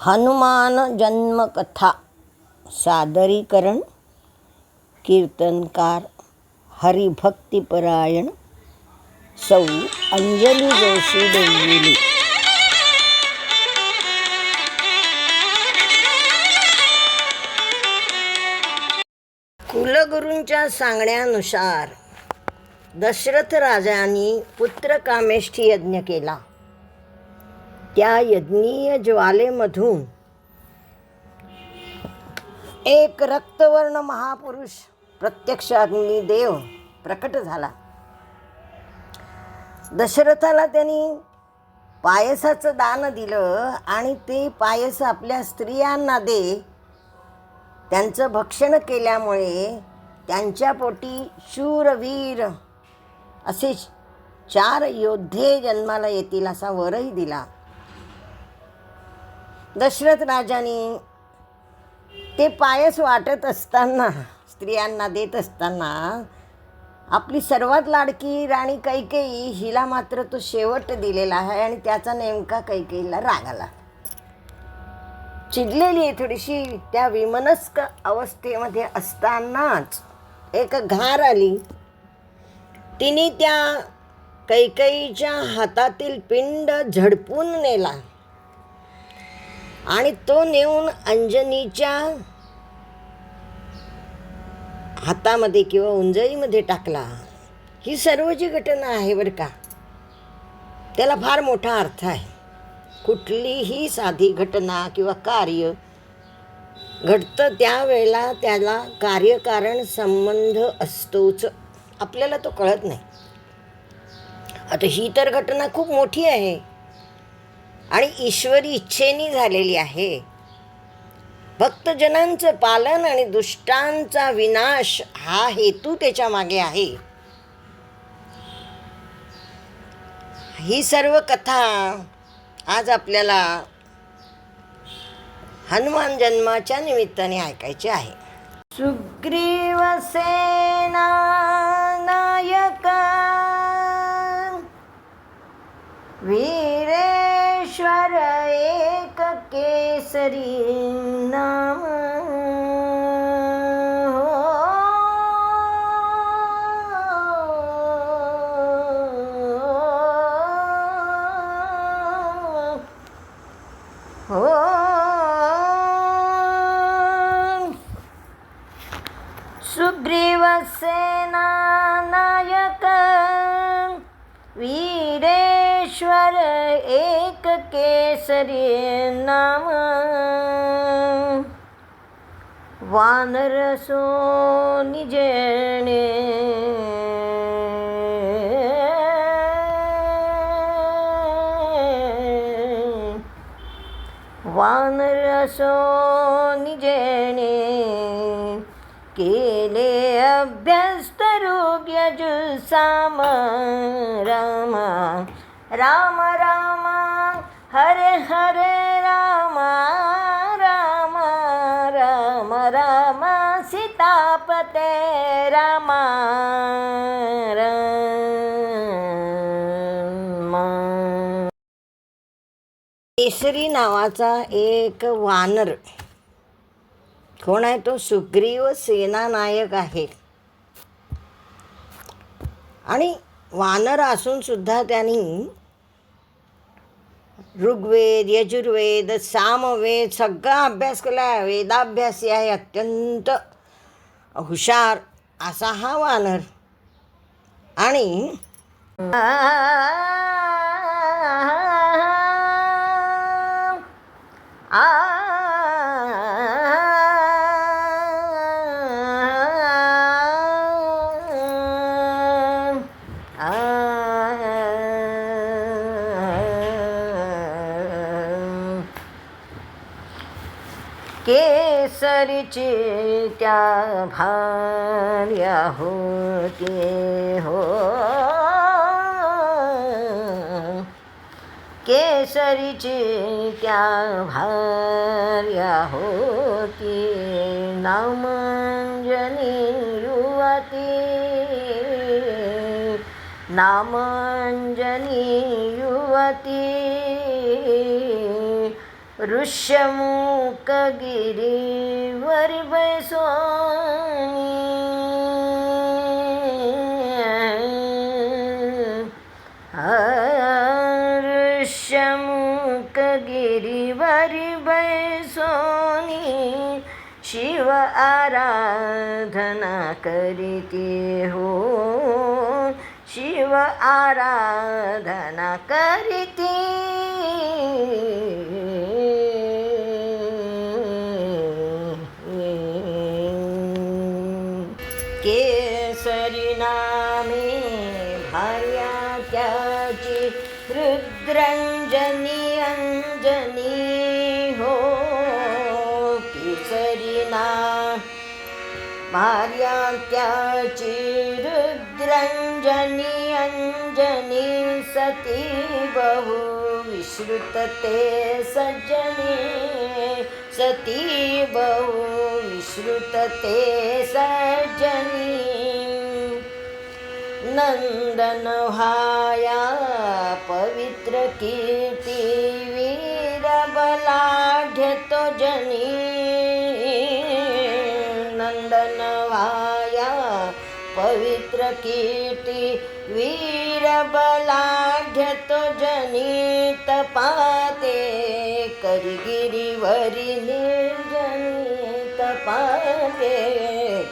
हनुमान जन्मकथा सादरीकरण कीर्तनकार हरिभक्तिपरायण सौ अंजली जोशी डोंबिवली. कुलगुरूंच्या सांगण्यानुसार दशरथ राजांनी पुत्रकामेष्ठी यज्ञ केला. त्या यज्ञीय ज्वालेमधून एक रक्तवर्ण महापुरुष प्रत्यक्ष अग्निदेव प्रकट झाला. दशरथाला त्यांनी पायसाचं दान दिलं आणि ते पायस आपल्या स्त्रियांना दे. त्यांचं भक्षण केल्यामुळे त्यांच्या पोटी शूरवीर असे 4 योद्धे जन्माला येतील असा वरही दिला. दशरथ राजांनी ते पायस वाटत असताना, स्त्रियांना देत असताना, आपली सर्वात लाडकी राणी कैकेयी हिला मात्र तो शेवट दिलेला आहे आणि त्याचा नेमका कैकेयीला राग आला. चिडलेली आहे थोडीशी. त्या विमनस्क अवस्थेमध्ये असतानाच एक घार आली. तिने त्या कैकेयीच्या हातातील पिंड झडपून नेला आणि तो नेऊन अंजनीच्या हातामध्ये किंवा उंजळीमध्ये टाकला. ही सर्व जी घटना आहे बरं का, त्याला फार मोठा अर्थ आहे. कुठलीही साधी घटना किंवा कार्य घडतं त्यावेळेला त्याला कार्यकारण संबंध असतोच. आपल्याला तो कळत नाही. आता ही तर घटना खूप मोठी आहे आणि ईश्वरी इच्छेने झालेली आहे. भक्तजनांचं पालन आणि दुष्टांचा विनाश हा हेतू त्याच्या मागे आहे. ही सर्व कथा आज आपल्याला हनुमान जन्माच्या निमित्ताने ऐकायची आहे. सुग्रीव सेना नायक वीरेश्वर एक केसरी नाम. सुग्रीव सेना नायक वीरेश्वर एक केसरी नाम. वानर सो निजेणे वानर सो निजेणे केले अभ्यस्त योग्य साम. राम राम राम हरे हरे राम राम राम राम सीतापते राम राम. केसरी नावाचा एक वानर, कोण आहे तो? सुग्रीव सेनानायक आहे. आणि वानर असून सुद्धा त्यांनी ऋग्वेद, यजुर्वेद, सामवेद सगळा अभ्यास केला. वेदाभ्यासी आहे, अत्यंत हुशार असा हा वानर. आणि केसरीची त्या भार्या होती हो. केसरीची त्या भार्या होती. नामांजनी युवती नामांजनी युवती ऋष्यमुख गिरीवरी बैसोनी ऋष्यमुख गिरीवरी बैसोनी शिव आराधना करीती हो, शिव आराधना करीती. केसरी नामे भार्या त्याची रुद्रांजनी अंजनी हो, केसरी नाम भार्या त्याची रुद्रांजनी अंजनी सती बहु विश्रुत ते सज्जनी, सती बहु विश्रुत ते सज्जनी. नंदन व्हाया पवित्र कीर्ती वीर बलाढ्य तो जनी, नंदन व्हाया पवित्र कीर्ती वीर बलाढ्य तो जनी. तपाते करी गिरीवरी निर्जनी, तपाते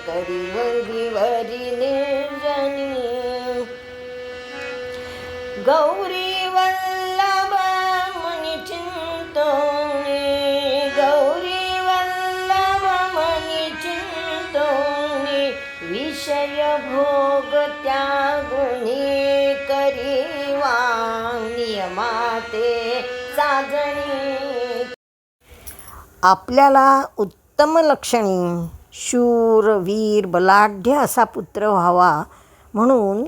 करी गिरीवरी निर्जनी. गौरी वल्लभ मनी चिंतोनी, गौरी वल्लभ मनी चिंतोनी विषय भोग त्यागुनी करीवा नियमाते साजणी. आपल्याला उत्तम लक्षणी शूर वीर बलाढ्य असा पुत्र व्हावा म्हणून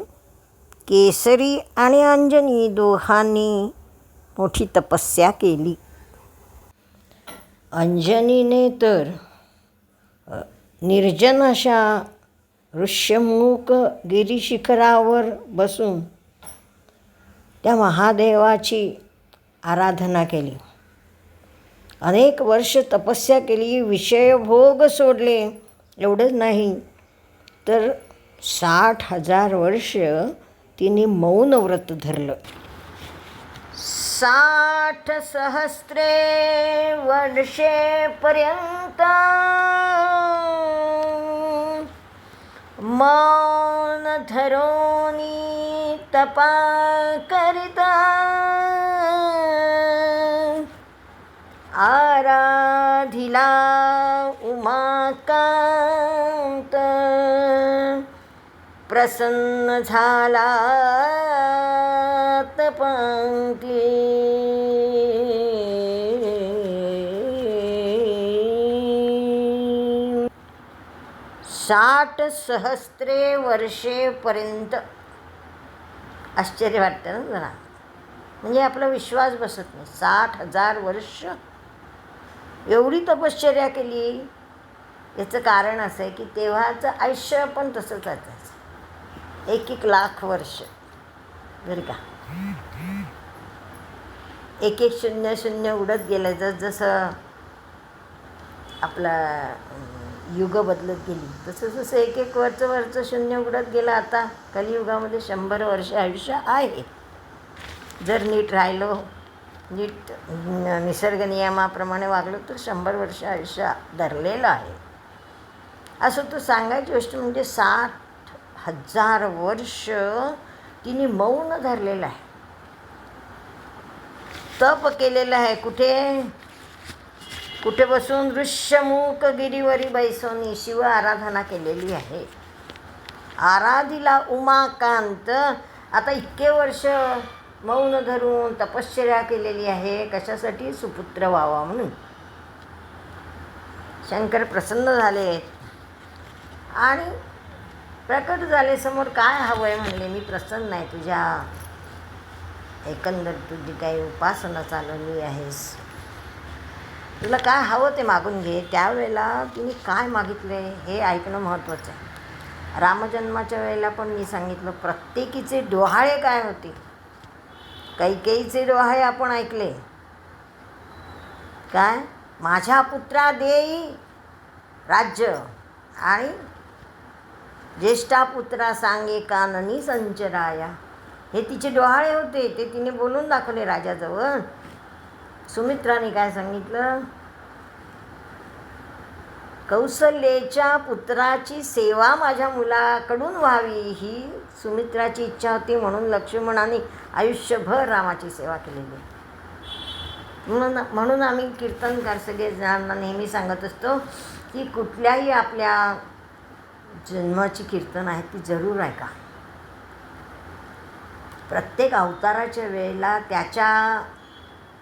केसरी आणि अंजनी दोघांनी मोठी तपस्या केली. अंजनीने तर निर्जन अशा ऋष्यमुख गिरीशिखरावर बसून त्या महादेवाची आराधना केली. अनेक वर्ष तपस्या केली, विषयभोग सोडले. एवढंच नाही तर 60,000 वर्ष तिने मौन व्रत धरलं. 60 सहस्रे वर्षेपर्यंत मौन धरोनी तपा करिता आराधिला उमाकांत. प्रसन्न झाला पंक्ती. 60 सहस्रे वर्षेपर्यंत. आश्चर्य वाटतं ना जरा, म्हणजे आपला विश्वास बसत नाही. 60,000 वर्ष एवढी तपश्चर्या केली. याचं कारण असं आहे की तेव्हाचं आयुष्य पण तसंच असायचं, 1-1 लाख वर्ष बरं का. 1-1 0-0 उडत गेलं. जसं आपला युग बदलत गेली तसं जसं 1-1 वरचं शून्य उडत गेलं. आता कलियुगामध्ये 100 वर्ष आयुष्य आहे. जर नीट राहिलो, नीट निसर्ग नियमाप्रमाणे वागलो तर 100 वर्ष आयुष्य धरलेलं आहे. असं तो सांगायची गोष्ट म्हणजे 60,000 वर्ष तिने मौन धरलेलं आहे, तप केलेलं आहे. कुठे बसून? ऋष्यमुख गिरीवरी बैसोनी शिव आराधना केलेली आहे. आराधिला उमाकांत. आता इतके वर्ष मौन धरून तपश्चर्या केलेली आहे. कशासाठी? सुपुत्र व्हावा म्हणून. शंकर प्रसन्न झाले आणि प्रकट झाले समोर. काय हवं आहे म्हणले, मी प्रसन्न आहे तुझ्या एकंदर तुझी काही उपासना चालवली आहेस, तुला काय हवं ते मागून घे. त्यावेळेला तिने काय मागितले हे ऐकणं महत्त्वाचं आहे. रामजन्माच्या वेळेला पण मी सांगितलं प्रत्येकीचे डोहाळे काय होते. कैकेयीचे डोहाळे आपण ऐकले, काय माझ्या पुत्रा देई राज्य आणि ज्येष्ठा पुत्रा सांगे काननी संचराया. हे तिचे डोहाळे होते, ते तिने बोलून दाखवले राजाजवळ. सुमित्राने काय सांगितलं, कौसल्याच्या पुत्राची सेवा माझ्या मुलाकडून व्हावी ही सुमित्राची इच्छा होती, म्हणून लक्ष्मणाने आयुष्यभर रामाची सेवा केलेली. म्हणून आम्ही कीर्तनकार सगळे जणांना नेहमी सांगत असतो की कुठल्याही आपल्या जन्माची कीर्तन आहेत ती जरूर ऐका. प्रत्येक अवताराच्या वेळेला त्याच्या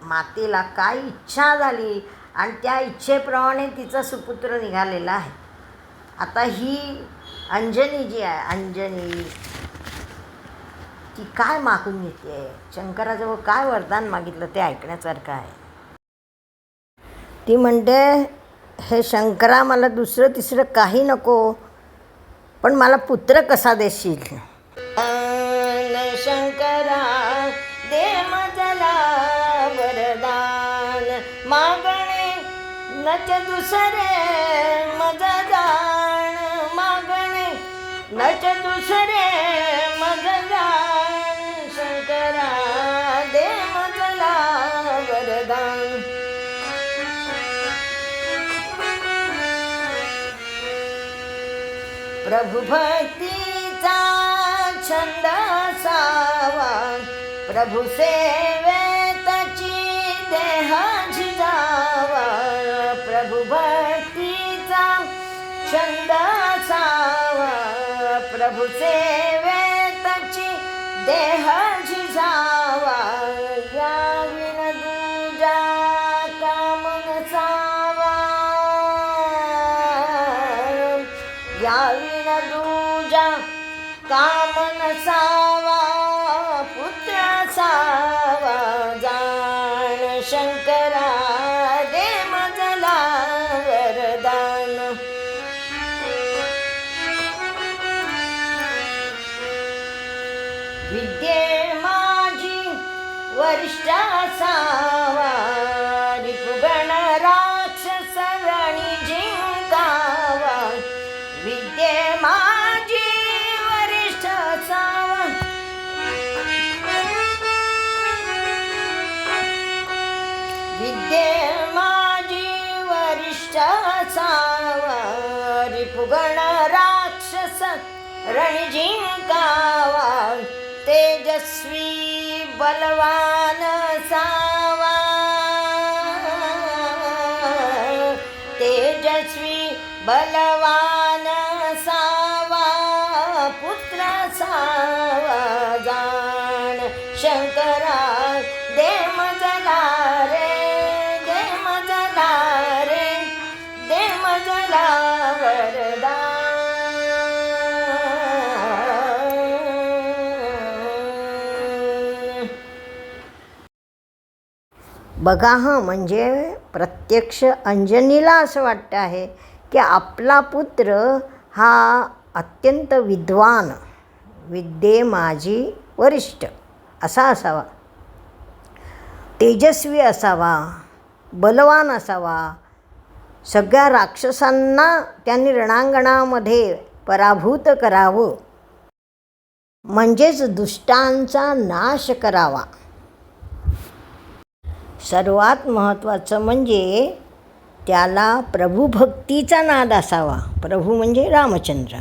मातेला काय इच्छा झाली आणि त्या इच्छेप्रमाणे तिचा सुपुत्र निघालेला आहे. आता ही अंजनी जी आहे, अंजनी ती काय मागून घेते, शंकराजवळ काय वरदान मागितलं ते ऐकण्यासारखं आहे. ती म्हणते, हे शंकरा मला दुसरं तिसरं काही नको, पण मला पुत्र कसा देशील. शंकरा दे मजला वरदान, मागणे नच दुसरे मज जाण, मागणे नच दुसरे मज जाण, शंकरा दे मजला वरदान. प्रभु भक्तीचा छंद असावा, प्रभु सेवेतची देह झिजावा, प्रभु भक्तीचा छंद असावा, प्रभु सेवेतची देह झिजावा, या विन दूजा काम नसावा, या विन दूजा काम नसावा, पुत्र असावा जाण, शंकरा दे मजला वरदान. विद्ये माझी वरिष्ठ असावा, रिपुगण राक्षस रणी जिंकावा, विद्ये माझी वरिष्ठ असावा, विद्ये माझी वरिष्ठ असावा, रिपुगण राक्षस रण जिंकावा, तेजस्वी बलवान असावा, तेजस्वी बलवान असावा, पुत्र असावा जाण, शंकरा दे मजला रे, दे मजला रे, दे मजला वरदान. बघा म्हणजे प्रत्यक्ष अंजनीला असं वाटतं आहे की आपला पुत्र हा अत्यंत विद्वान, विद्ये माझी वरिष्ठ असा असावा, तेजस्वी असावा, बलवान असावा, सगळ्या राक्षसांना त्यांनी रणांगणामध्ये पराभूत करावं, म्हणजेच दुष्टांचा नाश करावा. सर्वात महत्त्वाचं म्हणजे त्याला प्रभुभक्तीचा नाद असावा. प्रभू म्हणजे रामचंद्र,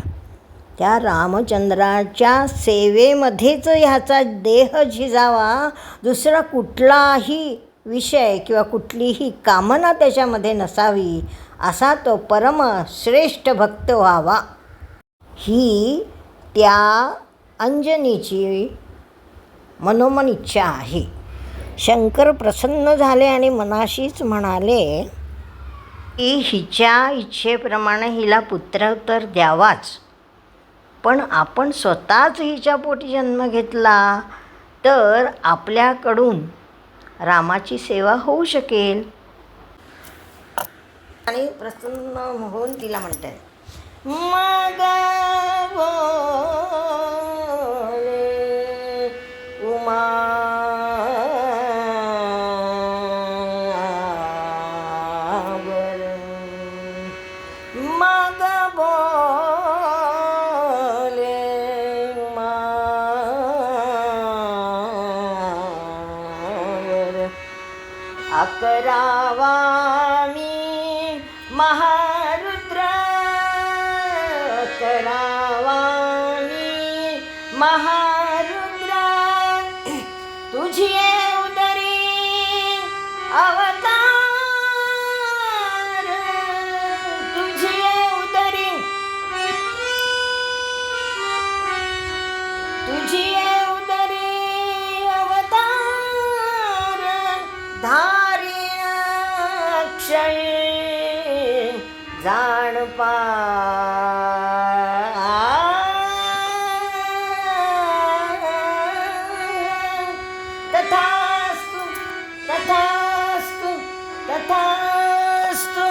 त्या रामचंद्राच्या सेवेमध्येच ह्याचा देह झिजावा, दुसरा कुठलाही विषय किंवा कुठलीही कामना त्याच्यामध्ये नसावी, असा तो परमश्रेष्ठ भक्त व्हावा. ही त्या अंजनीची मनोमन इच्छा आहे. शंकर प्रसन्न झाले आणि मनाशीच म्हणाले की हिच्या इच्छेप्रमाणे हिला पुत्र तर द्यावाच, पण आपण स्वतःच हिच्या पोटी जन्म घेतला तर आपल्याकडून रामाची सेवा होऊ शकेल. आणि प्रसन्न होऊन तिला म्हणते, मग उमा बोले मावर 11वा मी महारुद्र 11वा मी महारुद्र तुझी उदरी अवतार तुझी उदरी अवतार धारी अक्षय जाण तथास्तु तथास्तु तथास्तु.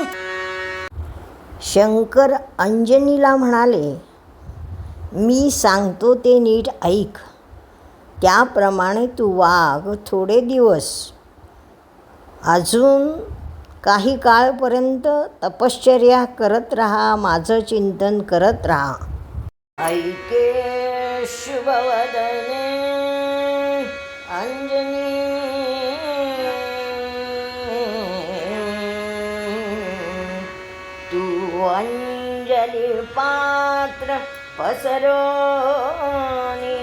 शंकर अंजनीला म्हणाले, मी सांगतो ते नीट ऐक. त्याप्रमाणे तू वाग थोडे दिवस, अजून काही काळपर्यंत तपश्चर्या करत राहा, माझं चिंतन करत राहा. ऐके शुभवदने अंजनी तू अंजली पात्र पसरोनी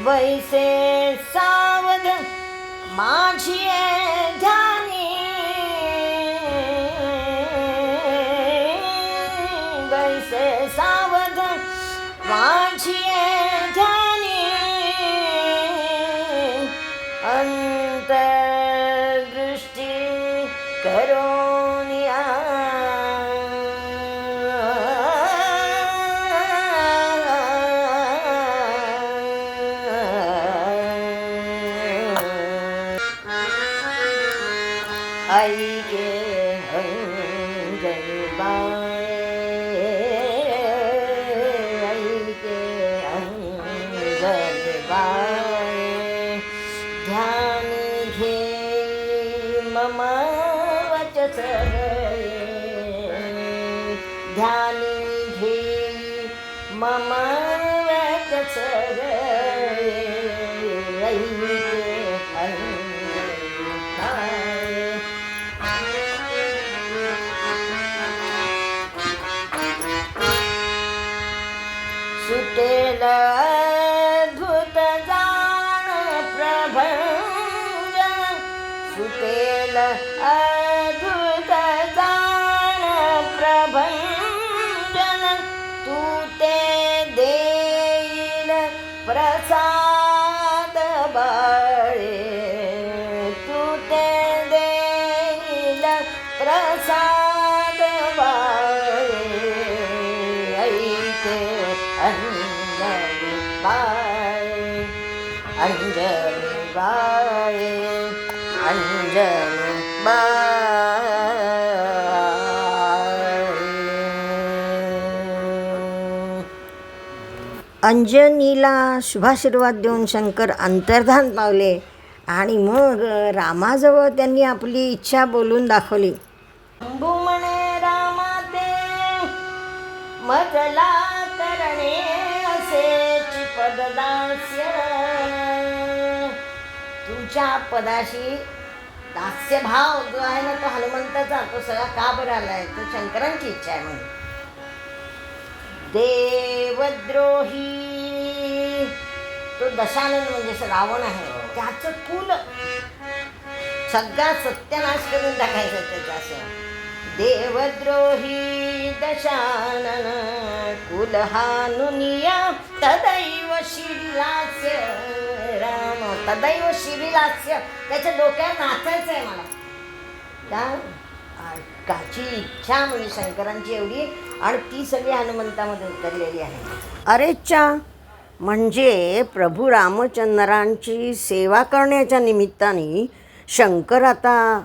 वैसे सावध माझी ध्यानी वैसे सावध माझी ध्यानी अंतर्दृष्टी करोनिया ऐके अंजनी बाये ऐके अंजनी बाये ध्यानी घे मम वचस ध्यानी घे मम वचस ऐके सुटेल अद्भुत जाण प्रभंजन सुटेल अद्भुत जाण प्रभंजन तू ते देईल प्रसाद बाळे तू ते देईल प्रसाद बाळे ऐके अंजनी बाये अंजनी बाये अंजनी बाये. अंजनीला शुभाशीर्वाद देऊन शंकर अंतर्धान पावले आणि मग रामाजवळ त्यांनी आपली इच्छा बोलून दाखवली. म्हणे रामा ते मजला करणे असेची पददास्य तुमच्या पदाशी दास्यभाव जो आहे ना तो हनुमंताचा तो सगळा का बरं आलाय तो शंकरांची इच्छा आहे. म्हणून देवद्रोही तो दशानन म्हणजे रावण आहे त्याचं कुल सगळा सत्यानाश करून टाकायचं त्याचं असं. देवद्रोही दशानन कुलहानुनिया तदैव शिरीलास्य राम तदैव शिरीलास्य त्याच्या डोक्यात नाचायचं आहे मला त्या काची इच्छा म्हणजे शंकरांची एवढी आणि ती सगळी हनुमंतामध्ये उतरलेली आहे. अरेच्छा म्हणजे प्रभू रामचंद्रांची सेवा करण्याच्या निमित्ताने शंकर आता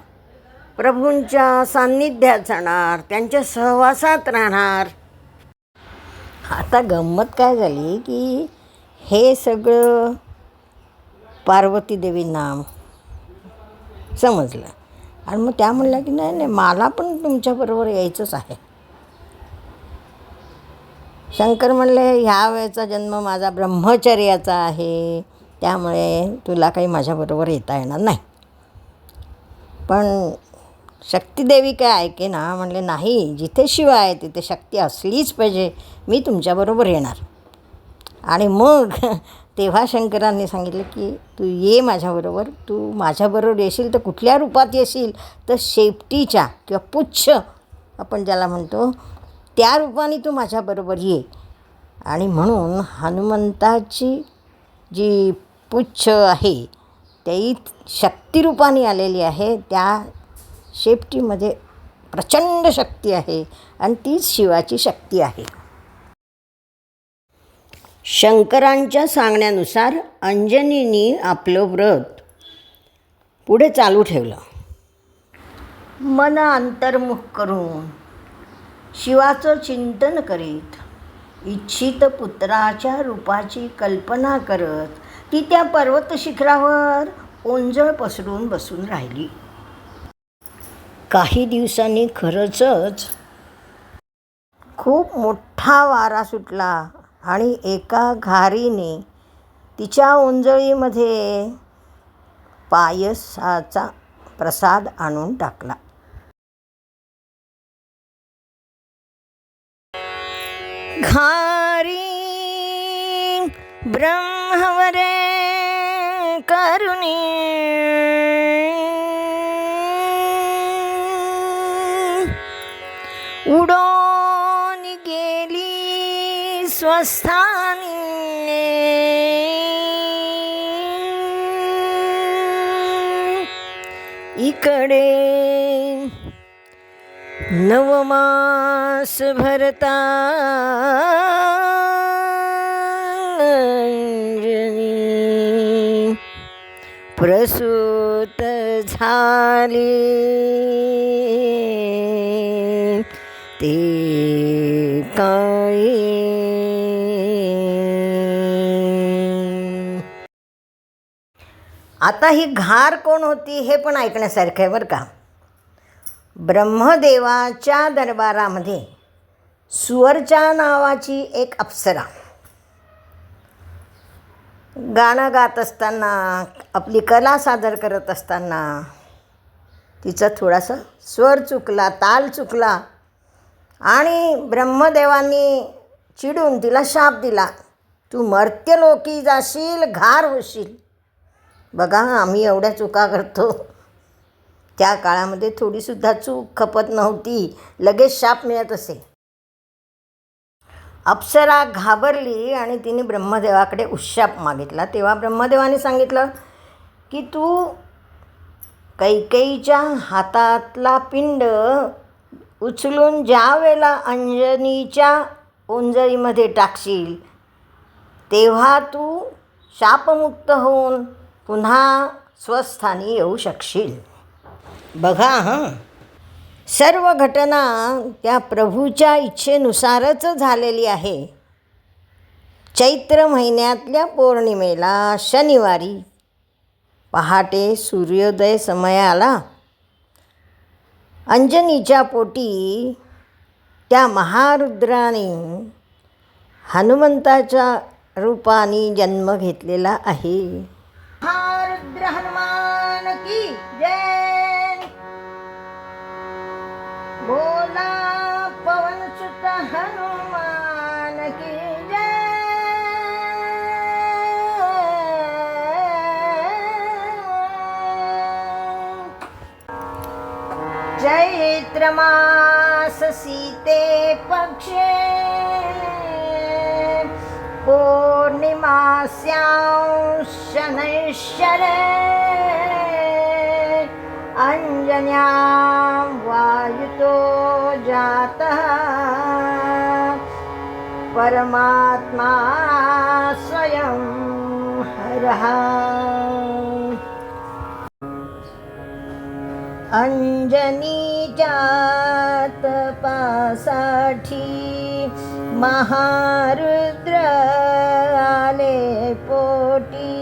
प्रभूंच्या सान्निध्यात जाणार त्यांच्या सहवासात राहणार. आता गंमत काय झाली की हे सगळं पार्वती देवींना समजलं आणि मग त्या म्हणल्या की नाही नाही, मला पण तुमच्याबरोबर यायचंच आहे. शंकर म्हणले, ह्या वेळेचा जन्म माझा ब्रह्मचर्याचा आहे, त्यामुळे तुला काही माझ्याबरोबर येता येणार नाही. पण शक्तिदेवी काय ऐके ना, म्हणले नाही, जिथे शिव आहे तिथे शक्ती असलीच पाहिजे, मी तुमच्याबरोबर येणार. आणि मग तेव्हा शंकरांनी सांगितलं की तू ये माझ्याबरोबर. तू माझ्याबरोबर येशील तर कुठल्या रूपात येशील, तर शेपटीच्या किंवा पुच्छ आपण ज्याला म्हणतो त्या रूपाने तू माझ्याबरोबर ये. आणि म्हणून हनुमंताची जी पुच्छ आहे ती शक्तिरूपाने आलेली आहे. त्या शेपटीमध्ये प्रचंड शक्ती आहे आणि तीच शिवाची शक्ती आहे. शंकरांच्या सांगण्यानुसार अंजनीने आपलं व्रत पुढे चालू ठेवलं. मन अंतर्मुख करून शिवाचं चिंतन करीत, इच्छित पुत्राच्या रूपाची कल्पना करत ती त्या पर्वत शिखरावर ओंजळ पसरून बसून राहिली. काही दिवसांनी खरंच खूप मोठा वारा सुटला आणि एका घारीने तिच्या ओंजळीमध्ये पायसाचा प्रसाद आणून टाकला. घारी ब्रह्मवरे करुणी उडून गेली स्वस्थानी. इकडे नवमास भरता अंजनी प्रसूत झाली. ते काळी आता ही घार कोण होती हे पण ऐकण्यासारखं आहे बरं का. ब्रह्मदेवाच्या दरबारामध्ये सुवर्चा नावाची एक अप्सरा गाणं गात असताना, आपली कला सादर करत असताना तिचा थोडासा स्वर चुकला, ताल चुकला आणि ब्रह्मदेवांनी चिडून तिला शाप दिला, तू मर्त्यलोकी जाशील, घार होशील. बघा, आम्ही एवढ्या चुका करतो. त्या काळामध्ये थोडीसुद्धा चूक खपत नव्हती, लगेच शाप मिळत असे. अप्सरा घाबरली आणि तिने ब्रह्मदेवाकडे उशाप मागितला. तेव्हा ब्रह्मदेवाने सांगितलं की तू कैकेयीच्या हातातला पिंड उचलून ज्या वेळेला अंजनीच्या ओंजळीमध्ये टाकशील तेव्हा तू शापमुक्त होऊन पुन्हा स्वस्थानी येऊ शकशील. बघा सर्व घटना त्या प्रभूच्या इच्छेनुसारच झालेली आहे. चैत्र महिन्यातल्या पौर्णिमेला शनिवारी पहाटे सूर्योदय समयाला अंजनीच्या पोटी त्या महारुद्राने हनुमंताच्या रूपाने जन्म घेतलेला आहे. महारुद्र हनुमान की जय. बोला पवन सुत हनुमान की जय. चैत्र मास सीते पक्षे पूर्णिमास्यां शनैश्वरे अंजन्यां वायुतो जातः परमात्मा स्वयं हरः. अंजनीच्या तपासाठी महारुद्र आले पोटी.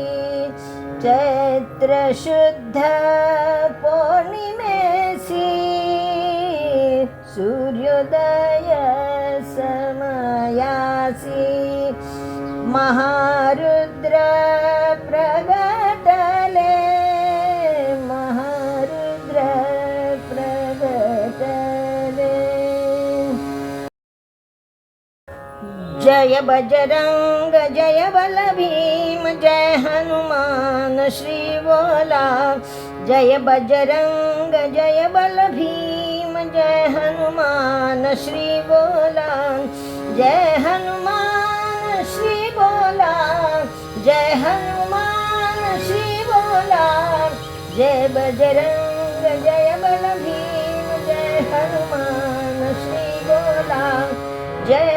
चैत्र शुद्ध पौर्णिमे हृदय समयासी महारुद्र प्रगटले महारुद्र प्रगटले जय बजरंग जय बल भीम जय हनुमान श्री बोला जय बजरंग जय बल भीम जय हनुमान श्री बोला जय हनुमान श्री बोला जय हनुमान श्री बोला जय बजरंग जय बल भीम जय हनुमान श्री बोला जय